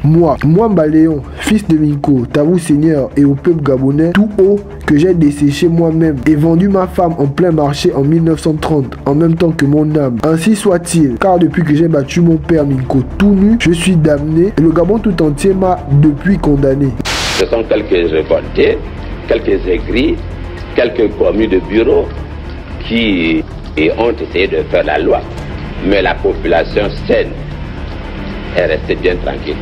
Moi, Léon, fils de Minko, t'avoue Seigneur et au peuple gabonais, tout haut que j'ai desséché moi-même et vendu ma femme en plein marché en 1930, en même temps que mon âme. Ainsi soit-il, car depuis que j'ai battu mon père Minko tout nu, je suis damné et le Gabon tout entier m'a depuis condamné. Ce sont quelques révoltés, quelques aigris, quelques commis de bureau qui ont essayé de faire la loi. Mais la population saine est restée bien tranquille.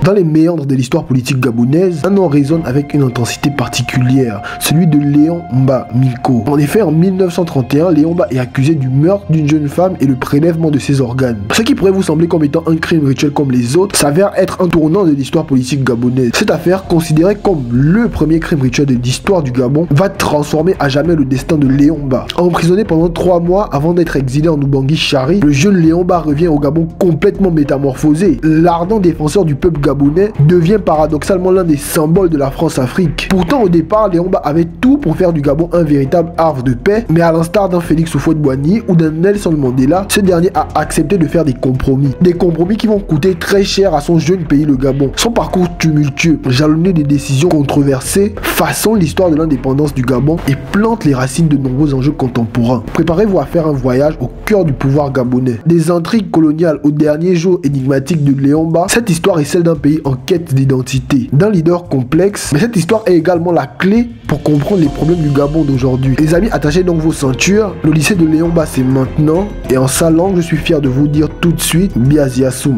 Dans les méandres de l'histoire politique gabonaise, un nom résonne avec une intensité particulière, celui de Léon Mba Minko. En effet, en 1931, Léon Mba est accusé du meurtre d'une jeune femme et le prélèvement de ses organes. Ce qui pourrait vous sembler comme étant un crime rituel comme les autres, s'avère être un tournant de l'histoire politique gabonaise. Cette affaire, considérée comme le premier crime rituel de l'histoire du Gabon, va transformer à jamais le destin de Léon Mba. Emprisonné pendant 3 mois avant d'être exilé en Ubangui-Chari, le jeune Léon Mba revient au Gabon complètement métamorphosé. L'ardent défenseur du peuple gabonais devient paradoxalement l'un des symboles de la France-Afrique. Pourtant, au départ, Léon Mba avait tout pour faire du Gabon un véritable havre de paix, mais à l'instar d'un Félix Houphouët-Boigny ou d'un Nelson Mandela, ce dernier a accepté de faire des compromis. Des compromis qui vont coûter très cher à son jeune pays, le Gabon. Son parcours tumultueux, jalonné de décisions controversées, façonne l'histoire de l'indépendance du Gabon et plante les racines de nombreux enjeux contemporains. Préparez-vous à faire un voyage au cœur du pouvoir gabonais. Des intrigues coloniales aux derniers jours énigmatiques de Léon Mba, cette histoire est celle d'un pays en quête d'identité, d'un leader complexe, mais cette histoire est également la clé pour comprendre les problèmes du Gabon d'aujourd'hui. Les amis, attachez donc vos ceintures, le lycée de Léon Mba c'est maintenant, et en sa langue je suis fier de vous dire tout de suite, Biaziassoum.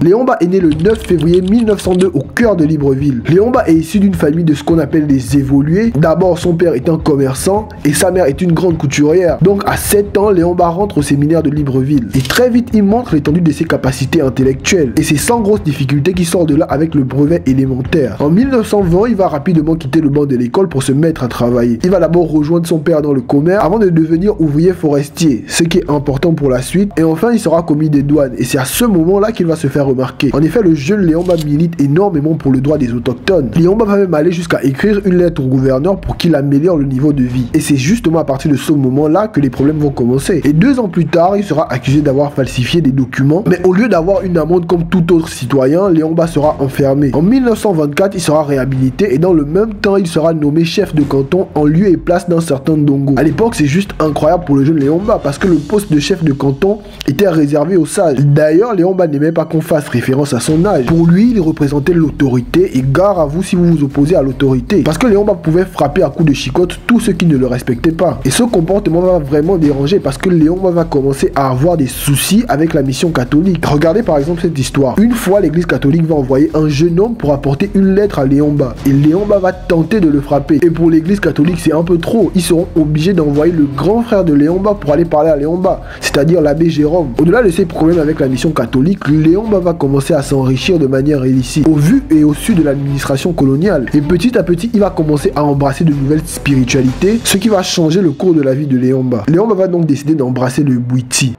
Léon Mba est né le 9 février 1902 au cœur de Libreville. Léon Mba est issu d'une famille de ce qu'on appelle des évolués. D'abord, son père est un commerçant et sa mère est une grande couturière. Donc à 7 ans, Léon Mba rentre au séminaire de Libreville. Et très vite, il montre l'étendue de ses capacités intellectuelles. Et c'est sans grosse difficulté qu'il sort de là avec le brevet élémentaire. En 1920, il va rapidement quitter le banc de l'école pour se mettre à travailler. Il va d'abord rejoindre son père dans le commerce avant de devenir ouvrier forestier, ce qui est important pour la suite. Et enfin, il sera commis des douanes. Et c'est à ce moment-là qu'il va se faire remarquer. En effet, le jeune Léon Mba milite énormément pour le droit des autochtones. Léon Mba va même aller jusqu'à écrire une lettre au gouverneur pour qu'il améliore le niveau de vie. Et c'est justement à partir de ce moment-là que les problèmes vont commencer. Et 2 ans plus tard, il sera accusé d'avoir falsifié des documents. Mais au lieu d'avoir une amende comme tout autre citoyen, Léon Mba sera enfermé. En 1924, il sera réhabilité et dans le même temps, il sera nommé chef de canton en lieu et place d'un certain Ndongo. À l'époque, c'est juste incroyable pour le jeune Léon Mba parce que le poste de chef de canton était réservé aux sages. D'ailleurs, Léon Mba n'aimait pas qu'on fasse référence à son âge. Pour lui, il représentait l'autorité et gare à vous si vous vous opposez à l'autorité. Parce que Léon Mba pouvait frapper à coups de chicotte tous ceux qui ne le respectaient pas. Et ce comportement va vraiment déranger parce que Léon Mba va commencer à avoir des soucis avec la mission catholique. Regardez par exemple cette histoire. Une fois, l'église catholique va envoyer un jeune homme pour apporter une lettre à Léon Mba. Et Léon Mba va tenter de le frapper. Et pour l'église catholique, c'est un peu trop. Ils seront obligés d'envoyer le grand frère de Léon Mba pour aller parler à Léon Mba, c'est-à-dire l'abbé Jérôme. Au-delà de ces problèmes avec la mission catholique, Léon Mba va commencer à s'enrichir de manière illicite, au vu et au su de l'administration coloniale. Et petit à petit, il va commencer à embrasser de nouvelles spiritualités, ce qui va changer le cours de la vie de Léon Mba. Léon Mba va donc décider d'embrasser le Bwiti.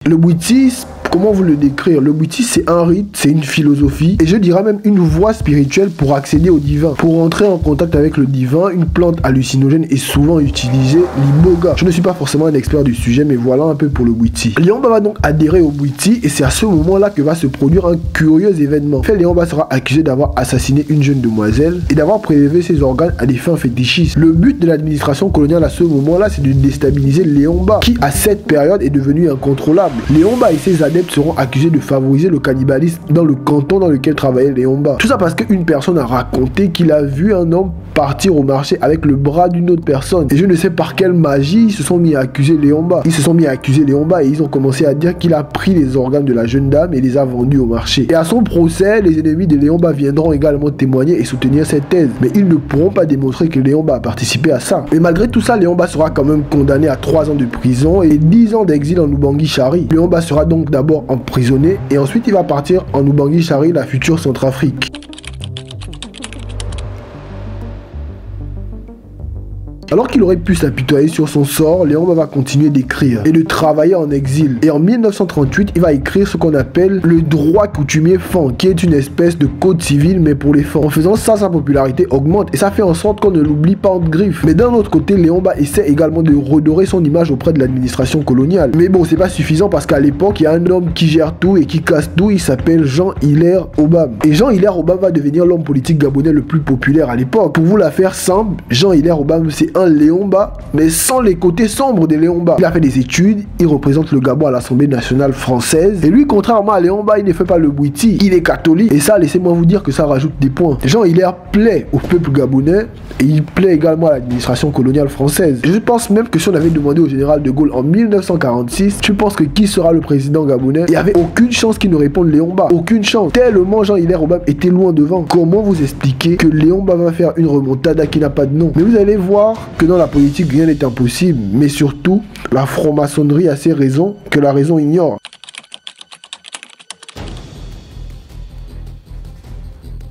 Le Bwiti, comment vous le décrire? Le Bwiti, c'est un rite, c'est une philosophie, et je dirais même une voie spirituelle pour accéder au divin. Pour entrer en contact avec le divin, une plante hallucinogène est souvent utilisée, l'iboga. Je ne suis pas forcément un expert du sujet, mais voilà un peu pour le Bwiti. Léon Mba va donc adhérer au Bwiti, et c'est à ce moment-là que va se produire un curieux événement. En fait, Léon Mba sera accusé d'avoir assassiné une jeune demoiselle et d'avoir prélevé ses organes à des fins fétichistes. Le but de l'administration coloniale à ce moment-là, c'est de déstabiliser Léon Mba, qui à cette période est devenu incontrôlable. Léon Mba et ses adeptes seront accusés de favoriser le cannibalisme dans le canton dans lequel travaillait Léon Mba. Tout ça parce qu'une personne a raconté qu'il a vu un homme partir au marché avec le bras d'une autre personne. Et je ne sais par quelle magie ils se sont mis à accuser Léon Mba. Ils se sont mis à accuser Léon Mba et ils ont commencé à dire qu'il a pris les organes de la jeune dame et les a vendus au marché. Et à son procès, les ennemis de Léon Mba viendront également témoigner et soutenir cette thèse. Mais ils ne pourront pas démontrer que Léon Mba a participé à ça. Mais malgré tout ça, Léon Mba sera quand même condamné à 3 ans de prison et 10 ans d'exil en Ubangui-Chari. Léon Mba sera donc d'abord emprisonné et ensuite il va partir en Ubangui-Chari, la future Centrafrique. Alors qu'il aurait pu s'apitoyer sur son sort, Léon va continuer d'écrire et de travailler en exil. Et en 1938, il va écrire ce qu'on appelle le droit coutumier fan, qui est une espèce de code civil mais pour les fans. En faisant ça, sa popularité augmente et ça fait en sorte qu'on ne l'oublie pas entre griffes. Mais d'un autre côté, Léon essaie également de redorer son image auprès de l'administration coloniale. Mais bon, c'est pas suffisant parce qu'à l'époque, il y a un homme qui gère tout et qui casse tout, il s'appelle Jean-Hilaire Obama. Et Jean-Hilaire Obama va devenir l'homme politique gabonais le plus populaire à l'époque. Pour vous la faire simple, Jean-Hilaire Obama c'est un Léomba, mais sans les côtés sombres des Léomba. Il a fait des études, il représente le Gabon à l'Assemblée nationale française. Et lui, contrairement à Léomba, il ne fait pas le bouiti, il est catholique. Et ça, laissez-moi vous dire que ça rajoute des points. Jean-Hilaire plaît au peuple gabonais et il plaît également à l'administration coloniale française. Je pense même que si on avait demandé au général de Gaulle en 1946, tu penses que qui sera le président gabonais, il n'y avait aucune chance qu'il ne réponde Léomba. Aucune chance. Tellement Jean-Hilaire Obama était loin devant. Comment vous expliquer que Léomba va faire une remontada qui n'a pas de nom? Mais vous allez voir que dans la politique, rien n'est impossible. Mais surtout, la franc-maçonnerie a ses raisons que la raison ignore.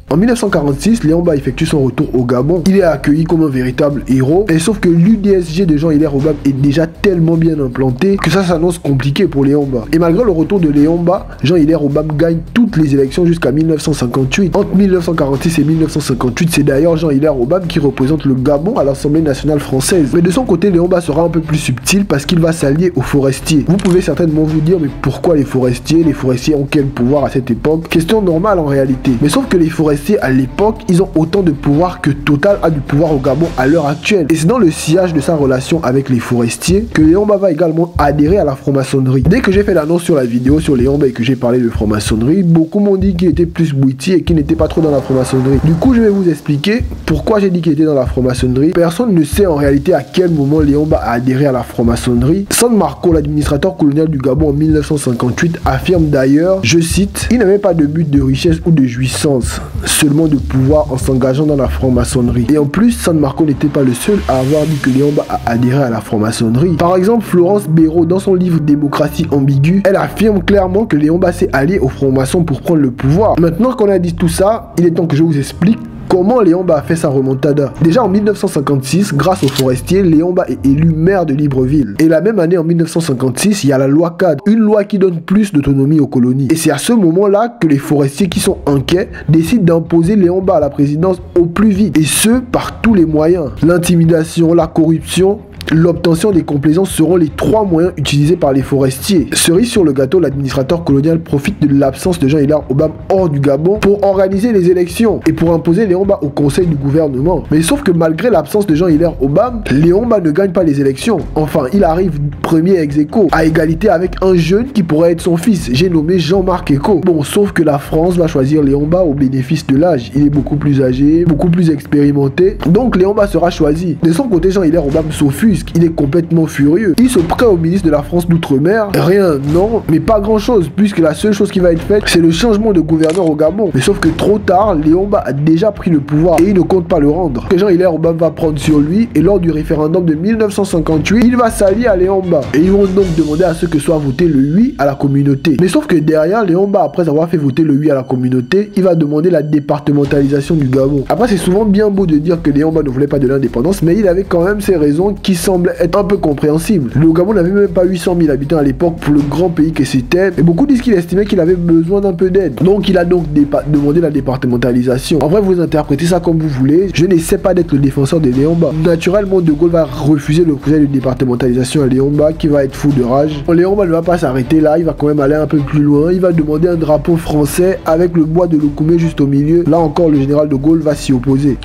En 1946, Léomba effectue son retour au Gabon. Il est accueilli comme un véritable héros. Et sauf que l'UDSG de Jean-Hilaire Obama est déjà tellement bien implanté que ça s'annonce compliqué pour Léomba. Et malgré le retour de Léomba, Jean-Hilaire Obama gagne toutes les élections jusqu'à 1958. Entre 1946 et 1958, c'est d'ailleurs Jean-Hilaire Obama qui représente le Gabon à l'Assemblée nationale française. Mais de son côté, Léomba sera un peu plus subtil parce qu'il va s'allier aux forestiers. Vous pouvez certainement vous dire, mais pourquoi les forestiers? Les forestiers ont quel pouvoir à cette époque? Question normale en réalité. Mais sauf que les forestiers à l'époque, ils ont autant de pouvoir que Total a du pouvoir au Gabon à l'heure actuelle. Et c'est dans le sillage de sa relation avec les forestiers que Léomba va également adhérer à la franc-maçonnerie. Dès que j'ai fait l'annonce sur la vidéo sur Léomba et que j'ai parlé de franc-maçonnerie, beaucoup m'ont dit qu'il était plus bouiti et qu'il n'était pas trop dans la franc-maçonnerie. Du coup, je vais vous expliquer pourquoi j'ai dit qu'il était dans la franc-maçonnerie. Personne ne sait en réalité à quel moment Léomba a adhéré à la franc-maçonnerie. San Marco, l'administrateur colonial du Gabon en 1958, affirme d'ailleurs, je cite, il n'avait pas de but de richesse ou de jouissance, seulement de pouvoir en s'engageant dans la franc-maçonnerie. Et en plus, San Marco n'était pas le seul à avoir dit que Léomba a adhéré à la franc-maçonnerie. Par exemple, Florence Béraud, dans son livre Démocratie ambiguë, elle affirme clairement que Léomba s'est allié aux francs-maçons pour prendre le pouvoir. Maintenant qu'on a dit tout ça, il est temps que je vous explique comment Léomba a fait sa remontada. Déjà en 1956, grâce aux forestiers, Léomba est élu maire de Libreville. Et la même année, en 1956, il y a la loi cadre, une loi qui donne plus d'autonomie aux colonies. Et c'est à ce moment-là que les forestiers qui sont inquiets décident d'imposer Léomba à la présidence au plus vite. Et ce, par tous les moyens. L'intimidation, la corruption, l'obtention des complaisances seront les trois moyens utilisés par les forestiers. Cerise sur le gâteau, l'administrateur colonial profite de l'absence de Jean-Hilaire Obama hors du Gabon pour organiser les élections et pour imposer Léomba au conseil du gouvernement. Mais sauf que malgré l'absence de Jean-Hilaire Obama, Léomba ne gagne pas les élections. Enfin, il arrive premier ex aequo, à égalité avec un jeune qui pourrait être son fils, j'ai nommé Jean-Marc Ecot. Bon, sauf que la France va choisir Léomba au bénéfice de l'âge. Il est beaucoup plus âgé, beaucoup plus expérimenté, donc Léomba sera choisi. De son côté, Jean-Hilaire Obama s'offusque. Il est complètement furieux. Il se prend au ministre de la France d'Outre-mer. Rien, non, mais pas grand-chose, puisque la seule chose qui va être faite, c'est le changement de gouverneur au Gabon. Mais sauf que trop tard, Léomba a déjà pris le pouvoir et il ne compte pas le rendre. Jean-Hilaire Obama va prendre sur lui et lors du référendum de 1958, il va s'allier à Léomba. Et ils vont donc demander à ceux que soit voté le oui à la communauté. Mais sauf que derrière, Léomba, après avoir fait voter le oui à la communauté, il va demander la départementalisation du Gabon. Après, c'est souvent bien beau de dire que Léomba ne voulait pas de l'indépendance, mais il avait quand même ses raisons qui semble être un peu compréhensible. Le Gabon n'avait même pas 800 000 habitants à l'époque pour le grand pays que c'était, et beaucoup disent qu'il estimait qu'il avait besoin d'un peu d'aide. Donc il a donc demandé la départementalisation. En vrai, vous interprétez ça comme vous voulez. Je n'essaie pas d'être le défenseur de Léomba. Naturellement, De Gaulle va refuser le projet de départementalisation à Léomba, qui va être fou de rage. Léomba ne va pas s'arrêter là, il va quand même aller un peu plus loin. Il va demander un drapeau français avec le bois de Locumé juste au milieu. Là encore, le général De Gaulle va s'y opposer.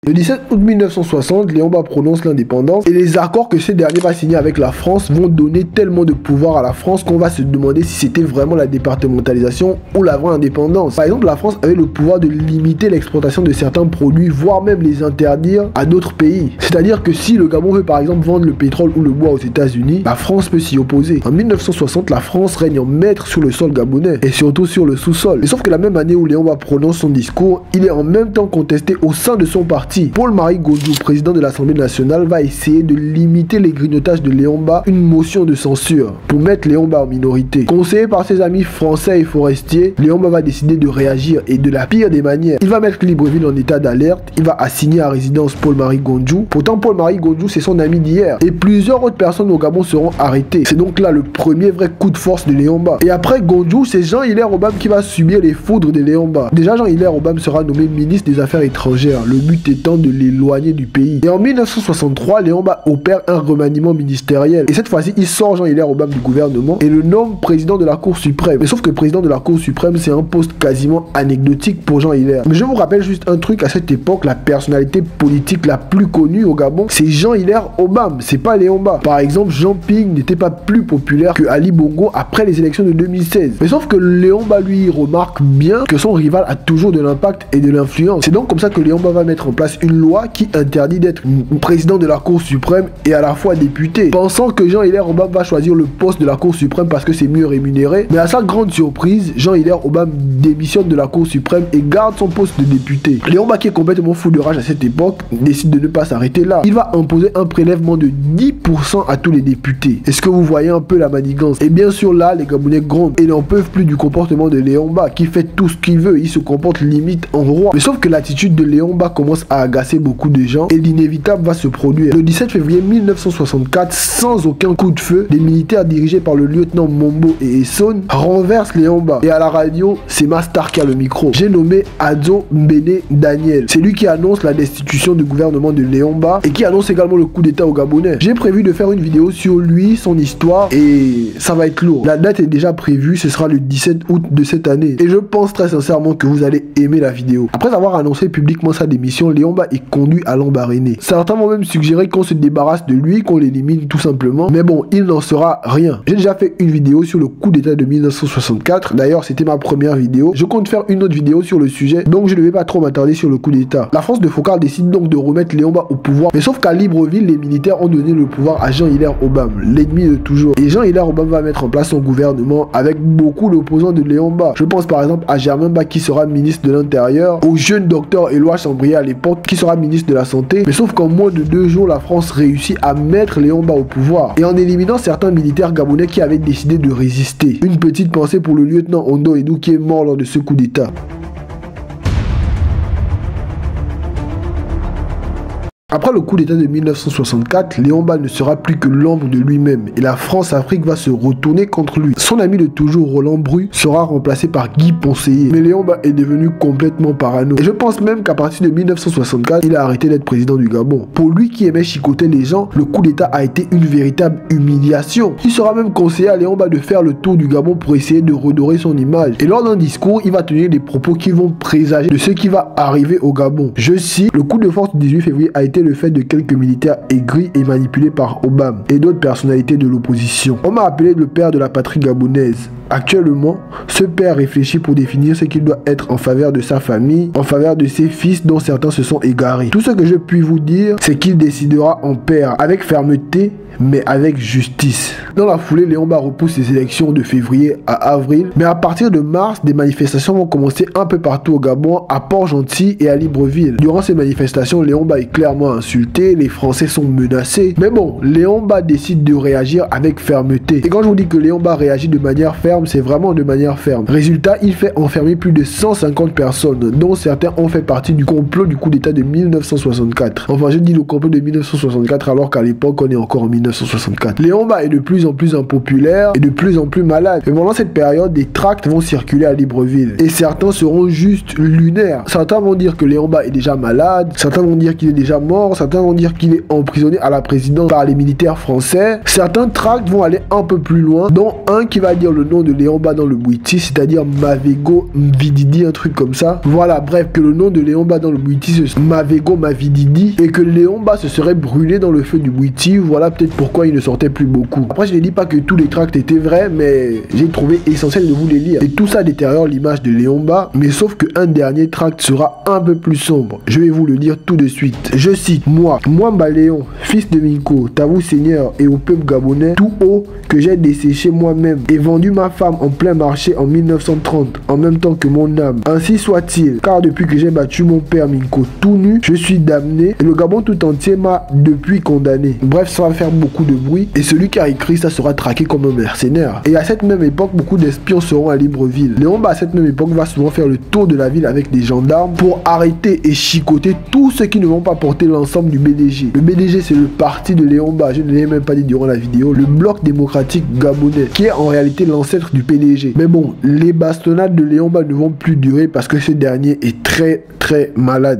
Le 17 août 1960, Léomba prononce l'indépendance et les accords que ce dernier va signer avec la France vont donner tellement de pouvoir à la France qu'on va se demander si c'était vraiment la départementalisation ou la vraie indépendance. Par exemple, la France avait le pouvoir de limiter l'exportation de certains produits, voire même les interdire à d'autres pays. C'est-à-dire que si le Gabon veut par exemple vendre le pétrole ou le bois aux États-Unis, la France peut s'y opposer. En 1960, la France règne en maître sur le sol gabonais et surtout sur le sous-sol. Mais sauf que la même année où Léomba prononce son discours, il est en même temps contesté au sein de son parti ainsi. Paul-Marie Gondjou, président de l'Assemblée nationale, va essayer de limiter les grignotages de Léon Mba, une motion de censure pour mettre Léon Mba en minorité. Conseillé par ses amis français et forestiers, Léon Mba va décider de réagir et de la pire des manières. Il va mettre Libreville en état d'alerte, il va assigner à résidence Paul-Marie Gondjou. Pourtant, Paul-Marie Gondjou, c'est son ami d'hier. Et plusieurs autres personnes au Gabon seront arrêtées. C'est donc là le premier vrai coup de force de Léon Mba. Et après Gondjou, c'est Jean-Hilaire Obam qui va subir les foudres de Léon Mba. Déjà, Jean-Hilaire Obam sera nommé ministre des Affaires étrangères, le but étant de l'éloigner du pays. Et en 1963, Léon Mba opère un remaniement ministériel. Et cette fois-ci, il sort Jean-Hilaire Obam du gouvernement et le nomme président de la Cour suprême. Mais sauf que président de la Cour suprême, c'est un poste quasiment anecdotique pour Jean-Hilaire. Mais je vous rappelle juste un truc, à cette époque, la personnalité politique la plus connue au Gabon, c'est Jean-Hilaire Obam, c'est pas Léon Mba. Par exemple, Jean Ping n'était pas plus populaire que Ali Bongo après les élections de 2016. Mais sauf que Léon Mba, lui, remarque bien que son rival a toujours de l'impact et de l'influence. C'est donc comme ça que Léon Mba va mettre en place une loi qui interdit d'être président de la Cour suprême et à la fois député, pensant que Jean-Hilaire Obam va choisir le poste de la Cour suprême parce que c'est mieux rémunéré. Mais à sa grande surprise, Jean-Hilaire Obam démissionne de la Cour suprême et garde son poste de député. Léon Mba, qui est complètement fou de rage à cette époque, décide de ne pas s'arrêter là. Il va imposer un prélèvement de 10% à tous les députés. Est-ce que vous voyez un peu la manigance? Et bien sûr là, les Gabonais grondent et n'en peuvent plus du comportement de Léon Mba qui fait tout ce qu'il veut. Il se comporte limite en roi. Mais sauf que l'attitude de Léon Mba commence à agacer beaucoup de gens et l'inévitable va se produire. Le 17 février 1964, sans aucun coup de feu, des militaires dirigés par le lieutenant Mombo et Esson renversent Léon Mba. Et à la radio, c'est Mastar qui a le micro. J'ai nommé Adzo Mbene Daniel. C'est lui qui annonce la destitution du gouvernement de Léon Mba et qui annonce également le coup d'état au Gabonais. J'ai prévu de faire une vidéo sur lui, son histoire, et ça va être lourd. La date est déjà prévue, ce sera le 17 août de cette année. Et je pense très sincèrement que vous allez aimer la vidéo. Après avoir annoncé publiquement sa démission, Léon Mba est conduit à l'embarrainer. Certains vont même suggérer qu'on se débarrasse de lui, qu'on l'élimine tout simplement. Mais bon, il n'en sera rien. J'ai déjà fait une vidéo sur le coup d'état de 1964. D'ailleurs, c'était ma première vidéo. Je compte faire une autre vidéo sur le sujet, donc je ne vais pas trop m'attarder sur le coup d'état. La France de Foccart décide donc de remettre Léon Mba au pouvoir. Mais sauf qu'à Libreville, les militaires ont donné le pouvoir à Jean-Hilaire Obam, l'ennemi de toujours. Et Jean-Hilaire Obam va mettre en place son gouvernement avec beaucoup d'opposants de Léon Mba. Je pense par exemple à Germain Mba qui sera ministre de l'Intérieur, au jeune docteur Éloi Chambrier à l'époque qui sera ministre de la Santé. Mais sauf qu'en moins de 2 jours, la France réussit à mettre Léon Mba au pouvoir et en éliminant certains militaires gabonais qui avaient décidé de résister. Une petite pensée pour le lieutenant Ondo Edou qui est mort lors de ce coup d'état. Après le coup d'état de 1964, Léon Mba ne sera plus que l'ombre de lui-même et la France-Afrique va se retourner contre lui. Son ami de toujours, Roland Bru, sera remplacé par Guy Ponseiller. Mais Léon Mba est devenu complètement parano. Et je pense même qu'à partir de 1964, il a arrêté d'être président du Gabon. Pour lui qui aimait chicoter les gens, le coup d'état a été une véritable humiliation. Il sera même conseillé à Léon Mba de faire le tour du Gabon pour essayer de redorer son image. Et lors d'un discours, il va tenir des propos qui vont présager de ce qui va arriver au Gabon. Je cite, le coup de force du 18 février a été le fait de quelques militaires aigris et manipulés par Obam et d'autres personnalités de l'opposition. On m'a appelé le père de la patrie gabonaise. Actuellement, ce père réfléchit pour définir ce qu'il doit être en faveur de sa famille, en faveur de ses fils dont certains se sont égarés. Tout ce que je puis vous dire, c'est qu'il décidera en père, avec fermeté, mais avec justice. Dans la foulée, Léon Mba repousse les élections de février à avril, mais à partir de mars, des manifestations vont commencer un peu partout au Gabon, à Port-Gentil et à Libreville. Durant ces manifestations, Léon Mba est clairement insulté, les Français sont menacés. Mais bon, Léon Mba décide de réagir avec fermeté. Et quand je vous dis que Léon Mba réagit de manière ferme, c'est vraiment de manière ferme. Résultat, il fait enfermer plus de 150 personnes, dont certains ont fait partie du complot du coup d'état de 1964. Enfin, je dis le complot de 1964 alors qu'à l'époque, on est encore en 1964. Léon Mba est de plus en plus impopulaire et de plus en plus malade. Et pendant cette période, des tracts vont circuler à Libreville. Et certains seront juste lunaires. Certains vont dire que Léon Mba est déjà malade, certains vont dire qu'il est déjà mort, certains vont dire qu'il est emprisonné à la présidence par les militaires français. Certains tracts vont aller un peu plus loin, dont un qui va dire le nom de Léon Mba dans le Bouiti, c'est-à-dire Mavego Mvididi, un truc comme ça. Voilà, bref, que le nom de Léon Mba dans le Bouiti, c'est Mavego Mavididi, et que Léon Mba se serait brûlé dans le feu du Bouiti. Voilà peut-être peut-être pourquoi il ne sortait plus beaucoup. Après, je ne dis pas que tous les tracts étaient vrais, mais j'ai trouvé essentiel de vous les lire. Et tout ça détériore l'image de Léomba, mais sauf qu'un dernier tract sera un peu plus sombre. Je vais vous le lire tout de suite. Je cite: moi Mbaléon, fils de Minko, t'avoue Seigneur et au peuple gabonais, tout haut que j'ai desséché moi-même et vendu ma femme en plein marché en 1930, en même temps que mon âme. Ainsi soit-il, car depuis que j'ai battu mon père Minko tout nu, je suis damné et le Gabon tout entier m'a depuis condamné. Bref, ça va faire beaucoup de bruit et celui qui a écrit ça sera traqué comme un mercenaire. Et à cette même époque, beaucoup d'espions seront à Libreville. Léomba à cette même époque va souvent faire le tour de la ville avec des gendarmes pour arrêter et chicoter tous ceux qui ne vont pas porter l'ensemble du BDG. Le BDG, c'est le parti de Léomba, je ne l'ai même pas dit durant la vidéo, le bloc démocratique gabonais, qui est en réalité l'ancêtre du PDG. Mais bon, les bastonnades de Léomba ne vont plus durer parce que ce dernier est très malade.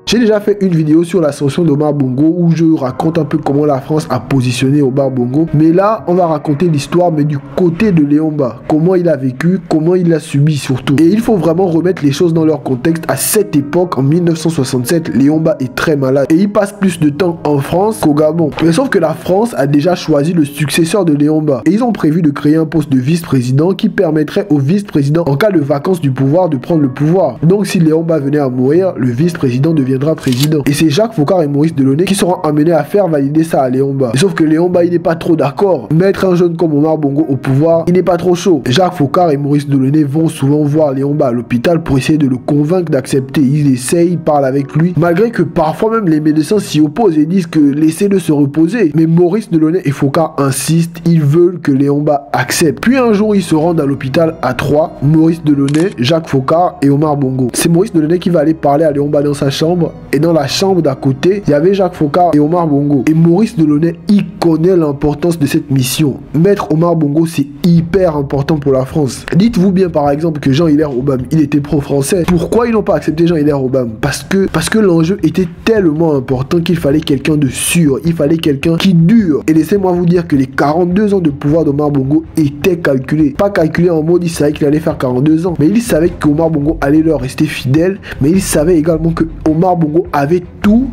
J'ai déjà fait une vidéo sur l'ascension d'Omar Bongo où je raconte un peu comment la France a positionné Omar Bongo. Mais là, on va raconter l'histoire, mais du côté de Léomba. Comment il a vécu, comment il l'a subi surtout. Et il faut vraiment remettre les choses dans leur contexte. À cette époque, en 1967, Léomba est très malade. Et il passe plus de temps en France qu'au Gabon. Mais sauf que la France a déjà choisi le successeur de Léomba. Et ils ont prévu de créer un poste de vice-président qui permettrait au vice-président, en cas de vacance du pouvoir, de prendre le pouvoir. Donc si Léomba venait à mourir, le vice-président deviendra président. Et c'est Jacques Foccart et Maurice Delaunay qui seront amenés à faire valider ça à Léomba. Sauf que Léomba, il n'est pas trop d'accord. Mettre un jeune comme Omar Bongo au pouvoir, il n'est pas trop chaud. Jacques Foccart et Maurice Delaunay vont souvent voir Léomba à l'hôpital pour essayer de le convaincre d'accepter. Ils essayent, ils parlent avec lui, malgré que parfois même les médecins s'y opposent et disent que laissez-le se reposer. Mais Maurice Delaunay et Foccart insistent, ils veulent que Léomba accepte. Puis un jour, ils se rendent à l'hôpital à 3, Maurice Delaunay, Jacques Foccart et Omar Bongo. C'est Maurice Delaunay qui va aller parler à Léomba dans sa chambre. Et dans la chambre d'à côté, il y avait Jacques Foccart et Omar Bongo. Et Maurice Delaunay, il connaît l'importance de cette mission. Mettre Omar Bongo, c'est hyper important pour la France. Dites-vous bien par exemple que Jean-Hilaire Obam, il était pro-français. Pourquoi ils n'ont pas accepté Jean-Hilaire Obam? Parce que l'enjeu était tellement important qu'il fallait quelqu'un de sûr. Il fallait quelqu'un qui dure. Et laissez-moi vous dire que les 42 ans de pouvoir d'Omar Bongo étaient calculés. Pas calculés en mode il savait qu'il allait faire 42 ans. Mais il savait qu'Omar Bongo allait leur rester fidèle. Mais il savait également que Omar Bongo avait tout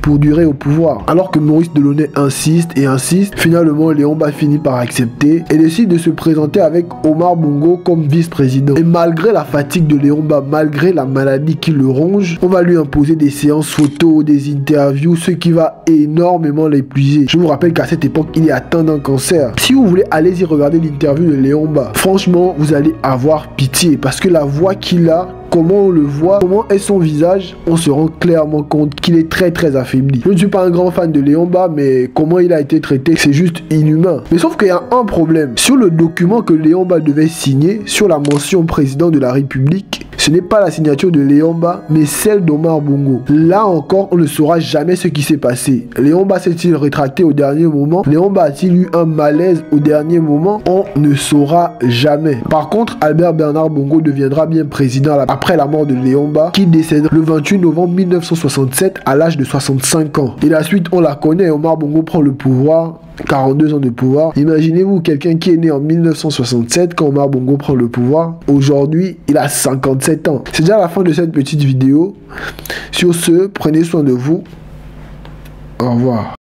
pour durer au pouvoir. Alors que Maurice Delaunay insiste et insiste, finalement Léomba finit par accepter et décide de se présenter avec Omar Bongo comme vice-président. Et malgré la fatigue de Léomba, malgré la maladie qui le ronge, on va lui imposer des séances photos, des interviews, ce qui va énormément l'épuiser. Je vous rappelle qu'à cette époque, il est atteint d'un cancer. Si vous voulez, allez-y regarder l'interview de Léomba. Franchement, vous allez avoir pitié parce que la voix qu'il a, comment on le voit, comment est son visage, on se rend clairement compte qu'il est très affaibli. Je ne suis pas un grand fan de Léomba, mais comment il a été traité, c'est juste inhumain. Mais sauf qu'il y a un problème. Sur le document que Léomba devait signer, sur la mention président de la République, ce n'est pas la signature de Léomba, mais celle d'Omar Bongo. Là encore, on ne saura jamais ce qui s'est passé. Léomba s'est-il rétracté au dernier moment? Léomba a-t-il eu un malaise au dernier moment? On ne saura jamais. Par contre, Albert Bernard Bongo deviendra bien président après la mort de Léomba, qui décède le 28 novembre 1967 à l'âge de 65 ans. Et la suite, on la connaît, Omar Bongo prend le pouvoir. 42 ans de pouvoir. Imaginez-vous quelqu'un qui est né en 1967 quand Omar Bongo prend le pouvoir. Aujourd'hui, il a 57 ans. C'est déjà la fin de cette petite vidéo. Sur ce, prenez soin de vous. Au revoir.